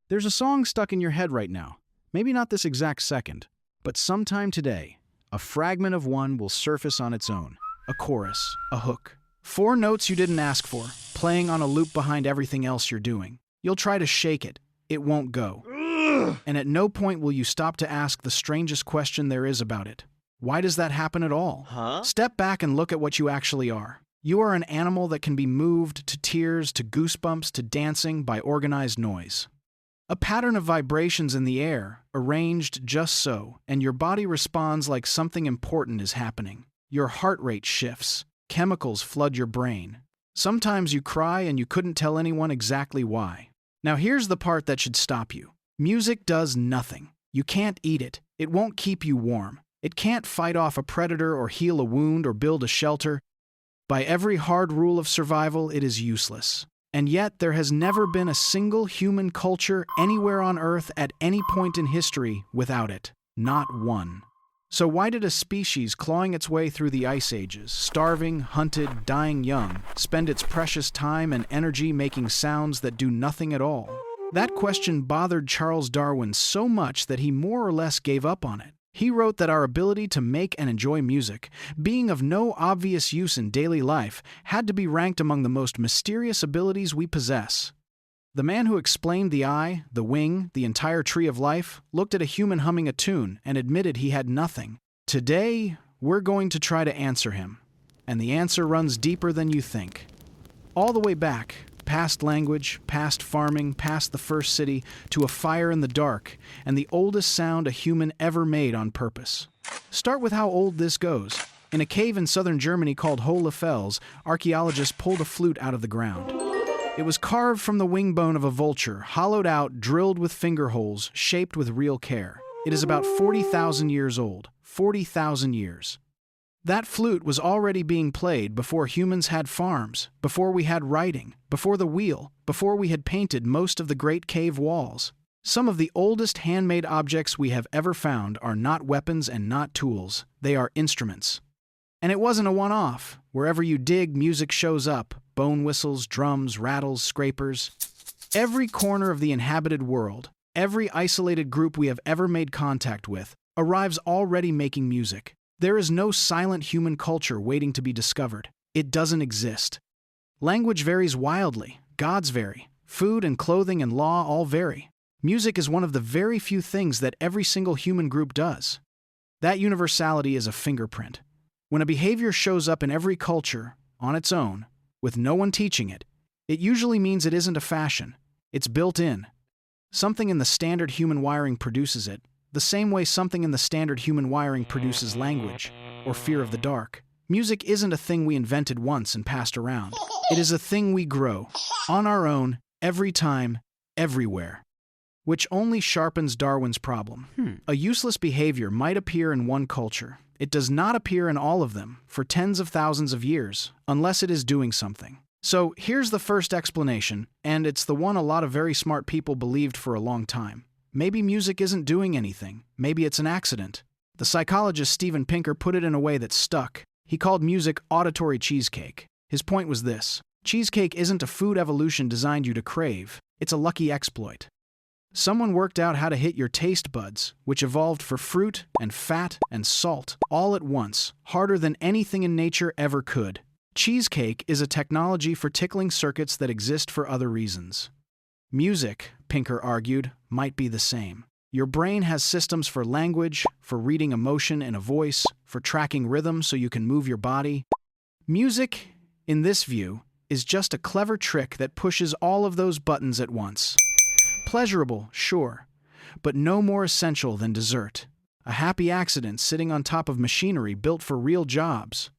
There's a song stuck in your head right now. Maybe not this exact second, but sometime today, a fragment of one will surface on its own. A chorus, a hook. 4 notes you didn't ask for, playing on a loop behind everything else you're doing. You'll try to shake it. It won't go. And at no point will you stop to ask the strangest question there is about it. Why does that happen at all? Step back and look at what you actually are. You are an animal that can be moved to tears, to goosebumps, to dancing by organized noise. A pattern of vibrations in the air, arranged just so, and your body responds like something important is happening. Your heart rate shifts. Chemicals flood your brain. Sometimes you cry and you couldn't tell anyone exactly why. Now here's the part that should stop you. Music does nothing. You can't eat it. It won't keep you warm. It can't fight off a predator or heal a wound or build a shelter. By every hard rule of survival, it is useless. And yet, there has never been a single human culture anywhere on Earth at any point in history without it. Not one. So why did a species clawing its way through the ice ages, starving, hunted, dying young, spend its precious time and energy making sounds that do nothing at all? That question bothered Charles Darwin so much that he more or less gave up on it. He wrote that our ability to make and enjoy music, being of no obvious use in daily life, had to be ranked among the most mysterious abilities we possess. The man who explained the eye, the wing, the entire tree of life, looked at a human humming a tune and admitted he had nothing. Today, we're going to try to answer him. And the answer runs deeper than you think. All the way back, past language, past farming, past the first city, to a fire in the dark, and the oldest sound a human ever made on purpose. Start with how old this goes. In a cave in southern Germany called Hohle Fels, archaeologists pulled a flute out of the ground. It was carved from the wing bone of a vulture, hollowed out, drilled with finger holes, shaped with real care. It is about 40,000 years old. 40,000 years. That flute was already being played before humans had farms, before we had writing, before the wheel, before we had painted most of the great cave walls. Some of the oldest handmade objects we have ever found are not weapons and not tools. They are instruments. And it wasn't a one-off. Wherever you dig, music shows up. Bone whistles, drums, rattles, scrapers. Every corner of the inhabited world, every isolated group we have ever made contact with, arrives already making music. There is no silent human culture waiting to be discovered. It doesn't exist. Language varies wildly. Gods vary. Food and clothing and law all vary. Music is one of the very few things that every single human group does. That universality is a fingerprint. When a behavior shows up in every culture, on its own, with no one teaching it, it usually means it isn't a fashion. It's built in. Something in the standard human wiring produces it, the same way something in the standard human wiring produces language, or fear of the dark. Music isn't a thing we invented once and passed around. It is a thing we grow, on our own, every time, everywhere. Which only sharpens Darwin's problem. A useless behavior might appear in one culture. It does not appear in all of them for tens of thousands of years, unless it is doing something. So here's the first explanation, and it's the one a lot of very smart people believed for a long time. Maybe music isn't doing anything. Maybe it's an accident. The psychologist Steven Pinker put it in a way that stuck. He called music auditory cheesecake. His point was this: cheesecake isn't a food evolution designed you to crave. It's a lucky exploit. Someone worked out how to hit your taste buds, which evolved for fruit and fat and salt, all at once, harder than anything in nature ever could. Cheesecake is a technology for tickling circuits that exist for other reasons. Music, Pinker argued, might be the same. Your brain has systems for language, for reading emotion in a voice, for tracking rhythm so you can move your body. Music, in this view, is just a clever trick that pushes all of those buttons at once. Pleasurable, sure, but no more essential than dessert. A happy accident sitting on top of machinery built for real jobs.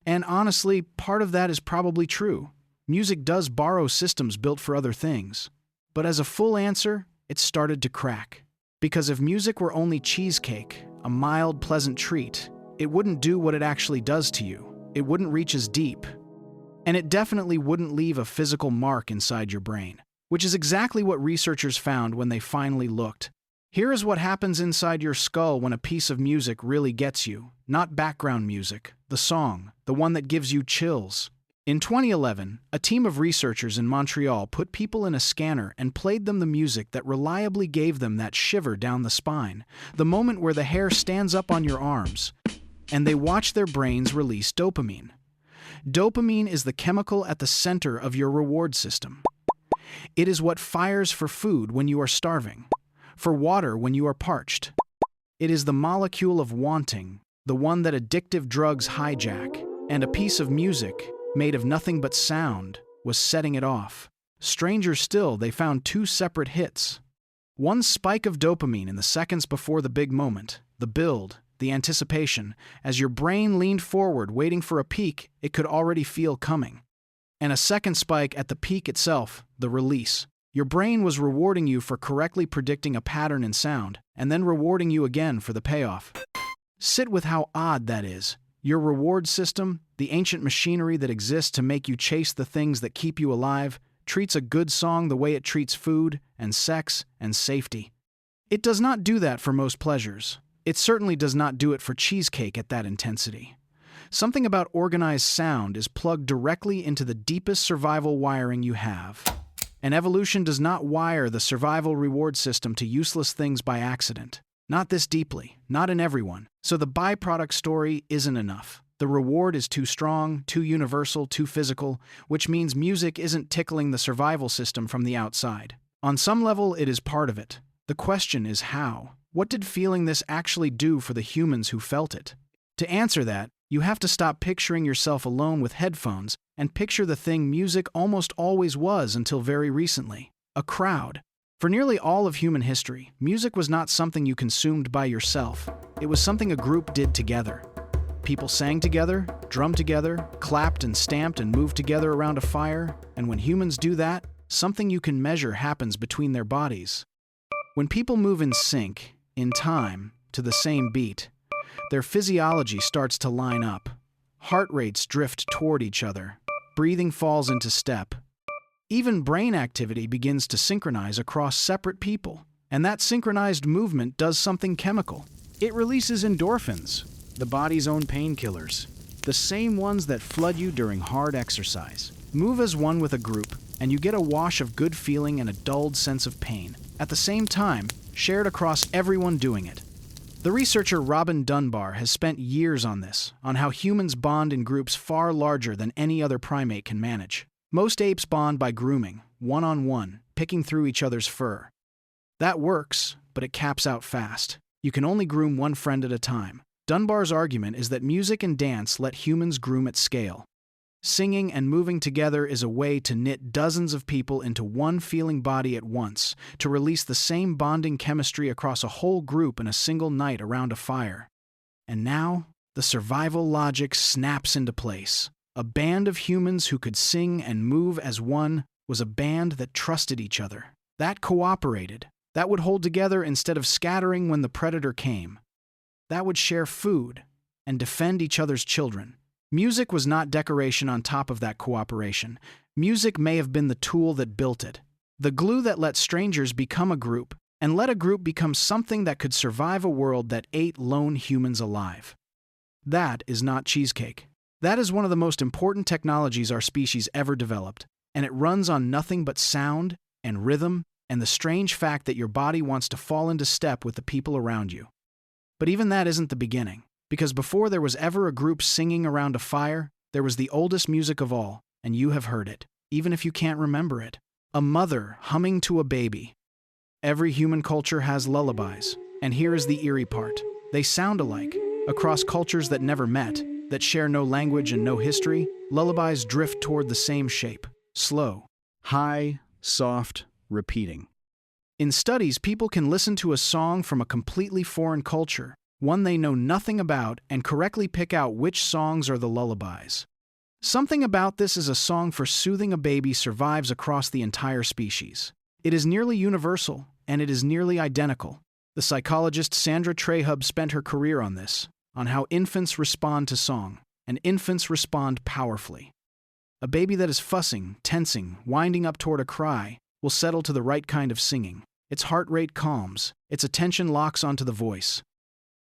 And honestly, part of that is probably true. Music does borrow systems built for other things. But as a full answer, it started to crack. Because if music were only cheesecake, a mild, pleasant treat, it wouldn't do what it actually does to you. It wouldn't reach as deep. And it definitely wouldn't leave a physical mark inside your brain. Which is exactly what researchers found when they finally looked. Here is what happens inside your skull when a piece of music really gets you. Not background music, the song, the one that gives you chills. In 2011, a team of researchers in Montreal put people in a scanner and played them the music that reliably gave them that shiver down the spine, the moment where the hair stands up on your arms, and they watched their brains release dopamine. Dopamine is the chemical at the center of your reward system. It is what fires for food when you are starving, for water when you are parched. It is the molecule of wanting, the one that addictive drugs hijack, and a piece of music, made of nothing but sound, was setting it off. Stranger still, they found two separate hits. One spike of dopamine in the seconds before the big moment, the build, the anticipation. As your brain leaned forward waiting for a peak, it could already feel coming. And a second spike at the peak itself, the release. Your brain was rewarding you for correctly predicting a pattern in sound, and then rewarding you again for the payoff. Sit with how odd that is. Your reward system, the ancient machinery that exists to make you chase the things that keep you alive, treats a good song the way it treats food and sex and safety. It does not do that for most pleasures. It certainly does not do it for cheesecake at that intensity. Something about organized sound is plugged directly into the deepest survival wiring you have. And evolution does not wire the survival reward system to useless things by accident. Not this deeply, not in everyone. So the byproduct story isn't enough. The reward is too strong, too universal, too physical, which means music isn't tickling the survival system from the outside. On some level, it is part of it. The question is how. What did feeling this actually do for the humans who felt it? To answer that, you have to stop picturing yourself alone with headphones and picture the thing music almost always was until very recently: a crowd. For nearly all of human history, music was not something you consumed by yourself. It was something a group did together. People sang together, drummed together, clapped and stamped and moved together around a fire, and when humans do that, something you can measure happens between their bodies. When people move in sync, in time, to the same beat, their physiology starts to line up. Heart rates drift toward each other. Breathing falls into step. Even brain activity begins to synchronize across separate people. And that synchronized movement does something chemical. It releases endorphins, the body's own painkillers, the same ones that flood you during hard exercise. Move as one with a group, and you get a wash of good feeling and a dulled sense of pain, at the same time, shared across everyone doing it. The researcher Robin Dunbar has spent years on this, on how humans bond in groups far larger than any other primate can manage. Most apes bond by grooming, one-on-one, picking through each other's fur. That works, but it caps out fast. You can only groom one friend at a time. Dunbar's argument is that music and dance let humans groom at scale. Singing and moving together is a way to knit dozens of people into one feeling body at once, to release the same bonding chemistry across a whole group in a single night around a fire. And now, the survival logic snaps into place. A band of humans who could sing and move as one was a band that trusted each other, that cooperated, that would hold together instead of scattering when the predator came, that would share food and defend each other's children. Music was not decoration on top of that cooperation. Music may have been the tool that built it, the glue that let strangers become a group, and let a group become something that could survive a world that ate lone humans alive. That is not cheesecake. That is one of the most important technologies our species ever developed, and it runs on nothing but sound and rhythm and the strange fact that your body wants to fall into step with the people around you. But even that isn't the beginning. Because before there was ever a group singing around a fire, there was the oldest music of all, and you have heard it, even if you can't remember it. A mother humming to a baby. Every human culture has lullabies, and here is the eerie part. They sound alike. Across cultures that never met, that share no language and no history, lullabies drift toward the same shape. Slow, high, soft, repeating. In studies, people can listen to a song from a completely foreign culture, one they know nothing about, and correctly pick out which songs are the lullabies. Something about this as a song for soothing a baby survives across the entire species. It is nearly universal, and it is nearly identical. The psychologist Sandra Trahub spent her career on this, on how infants respond to song, and infants respond powerfully. A baby that is fussing, tensing, winding up toward a cry will settle to the right kind of singing. Its heart rate calms, its attention locks onto the voice.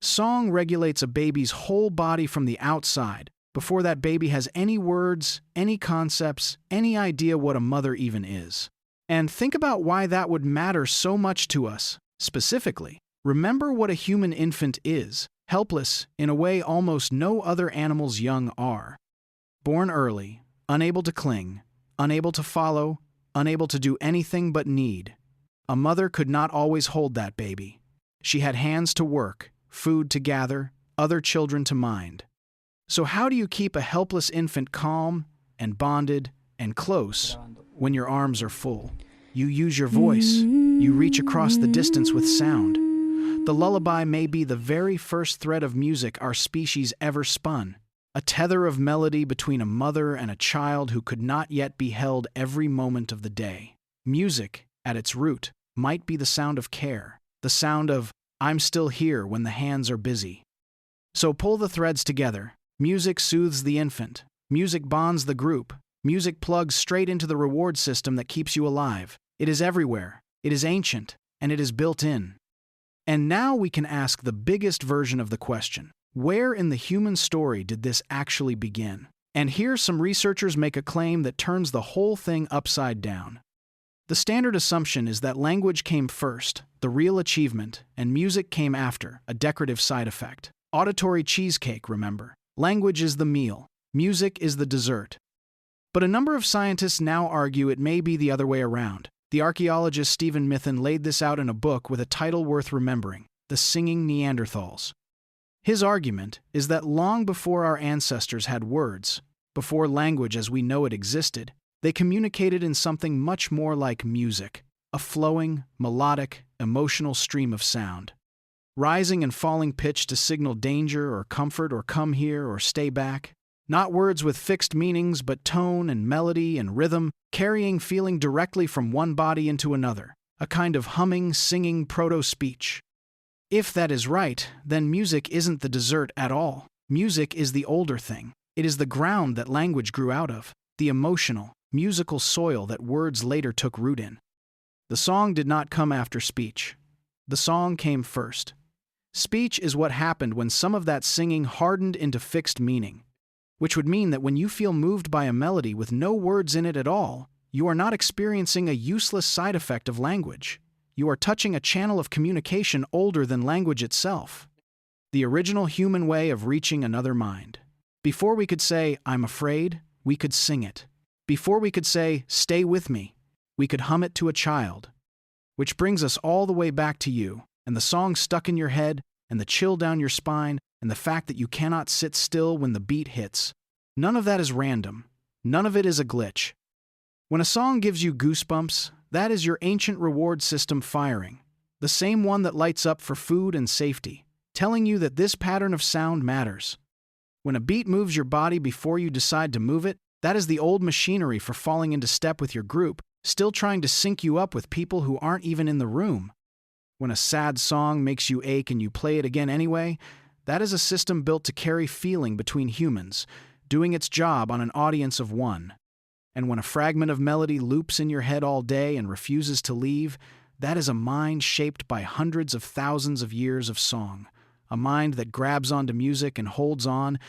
Song regulates a baby's whole body from the outside, before that baby has any words, any concepts, any idea what a mother even is. And think about why that would matter so much to us, specifically. Remember what a human infant is, helpless in a way almost no other animal's young are. Born early, unable to cling, unable to follow, unable to do anything but need. A mother could not always hold that baby. She had hands to work, food to gather, other children to mind. So how do you keep a helpless infant calm and bonded and close when your arms are full? You use your voice. You reach across the distance with sound. The lullaby may be the very first thread of music our species ever spun, a tether of melody between a mother and a child who could not yet be held every moment of the day. Music, at its root, might be the sound of care, the sound of, I'm still here when the hands are busy. So pull the threads together. Music soothes the infant. Music bonds the group. Music plugs straight into the reward system that keeps you alive. It is everywhere. It is ancient, and it is built in. And now we can ask the biggest version of the question. Where in the human story did this actually begin? And here some researchers make a claim that turns the whole thing upside down. The standard assumption is that language came first, the real achievement, and music came after, a decorative side effect. Auditory cheesecake, remember. Language is the meal. Music is the dessert. But a number of scientists now argue it may be the other way around. The archaeologist Stephen Mithen laid this out in a book with a title worth remembering, The Singing Neanderthals. His argument is that long before our ancestors had words, before language as we know it existed, they communicated in something much more like music, a flowing, melodic, emotional stream of sound. Rising and falling pitch to signal danger or comfort or come here or stay back. Not words with fixed meanings, but tone and melody and rhythm, carrying feeling directly from one body into another, a kind of humming, singing proto-speech. If that is right, then music isn't the dessert at all. Music is the older thing. It is the ground that language grew out of, the emotional, musical soil that words later took root in. The song did not come after speech. The song came first. Speech is what happened when some of that singing hardened into fixed meaning, which would mean that when you feel moved by a melody with no words in it at all, you are not experiencing a useless side effect of language. You are touching a channel of communication older than language itself. The original human way of reaching another mind. Before we could say, I'm afraid, we could sing it. Before we could say, stay with me, we could hum it to a child. Which brings us all the way back to you, and the song stuck in your head, and the chill down your spine, and the fact that you cannot sit still when the beat hits. None of that is random. None of it is a glitch. When a song gives you goosebumps, that is your ancient reward system firing. The same one that lights up for food and safety, telling you that this pattern of sound matters. When a beat moves your body before you decide to move it, that is the old machinery for falling into step with your group, still trying to sync you up with people who aren't even in the room. When a sad song makes you ache and you play it again anyway, that is a system built to carry feeling between humans, doing its job on an audience of one. And when a fragment of melody loops in your head all day and refuses to leave, that is a mind shaped by hundreds of thousands of years of song, a mind that grabs onto music and holds on,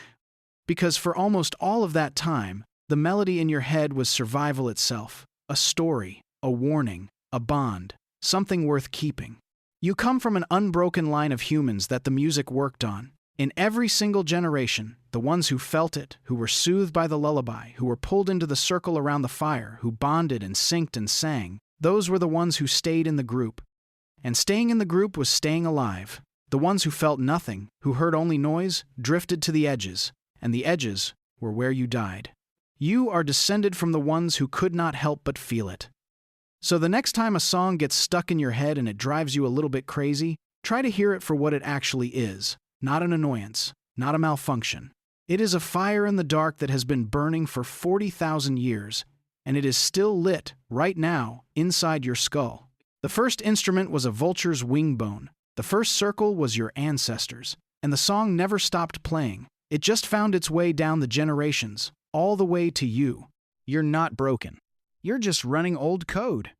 because for almost all of that time, the melody in your head was survival itself, a story, a warning, a bond, something worth keeping. You come from an unbroken line of humans that the music worked on. In every single generation, the ones who felt it, who were soothed by the lullaby, who were pulled into the circle around the fire, who bonded and synced and sang, those were the ones who stayed in the group. And staying in the group was staying alive. The ones who felt nothing, who heard only noise, drifted to the edges, and the edges were where you died. You are descended from the ones who could not help but feel it. So the next time a song gets stuck in your head and it drives you a little bit crazy, try to hear it for what it actually is. Not an annoyance, not a malfunction. It is a fire in the dark that has been burning for 40,000 years, and it is still lit, right now, inside your skull. The first instrument was a vulture's wing bone. The first circle was your ancestors, and the song never stopped playing. It just found its way down the generations, all the way to you. You're not broken. You're just running old code.